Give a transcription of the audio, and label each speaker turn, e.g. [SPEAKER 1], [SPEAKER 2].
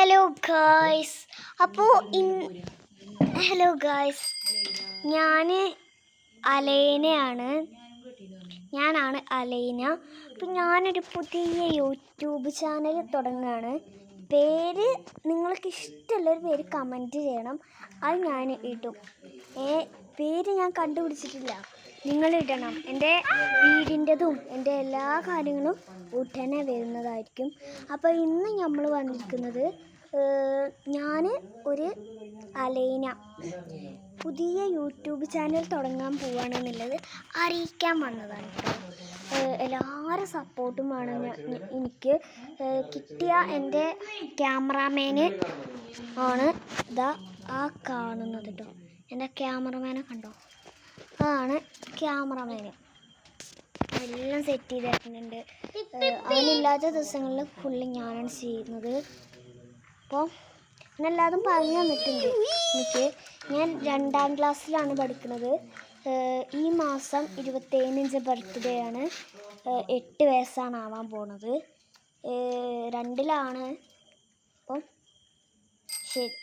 [SPEAKER 1] Hello guys. അപ്പോൾ hello guys, ഞാനാണ് അലൈന. അപ്പം ഞാനൊരു പുതിയ യൂട്യൂബ് ചാനൽ തുടങ്ങുകയാണ്. പേര് നിങ്ങൾക്ക് ഇഷ്ടമുള്ളൊരു പേര് കമൻറ്റ് ചെയ്യണം, അത് ഞാൻ ഇടും. പേര് ഞാൻ കണ്ടുപിടിച്ചിട്ടില്ല, നിങ്ങളിടണം. എൻ്റെ വീടിൻ്റെതും എൻ്റെ എല്ലാ കാര്യങ്ങളും ഉടനെ വരുന്നതായിരിക്കും. അപ്പോൾ ഇന്ന് നമ്മൾ വന്നിരിക്കുന്നത്, ഞാൻ ഒരു അലൈന പുതിയ യൂട്യൂബ് ചാനൽ തുടങ്ങാൻ പോവുകയാണെന്നുള്ളത് അറിയിക്കാൻ വന്നതാണ് കേട്ടോ. എല്ലാവരും സപ്പോർട്ടും വേണം എനിക്ക്. കിട്ടിയ എൻ്റെ ക്യാമറാമാന് ആണ് ഇതാ ആ കാണുന്നത് കേട്ടോ. എൻ്റെ ക്യാമറമാനെ കണ്ടോ, അതാണ് ക്യാമറമാന്. എല്ലാം സെറ്റ് ചെയ്തിട്ടുണ്ട്. അവനില്ലാത്ത ദിവസങ്ങളിൽ ഫുള്ള് ഞാനാണ് ചെയ്യുന്നത്. അപ്പോൾ എന്നെല്ലാതും പറഞ്ഞു തന്നിട്ടുണ്ട് എനിക്ക്. ഞാൻ 2ാം ക്ലാസ്സിലാണ് പഠിക്കുന്നത്. ഈ മാസം 27 ബർത്ത്ഡേ ആണ്. 8 വയസ്സാണ് ആവാൻ പോണത്. 2ലാണ്. അപ്പം ശരി.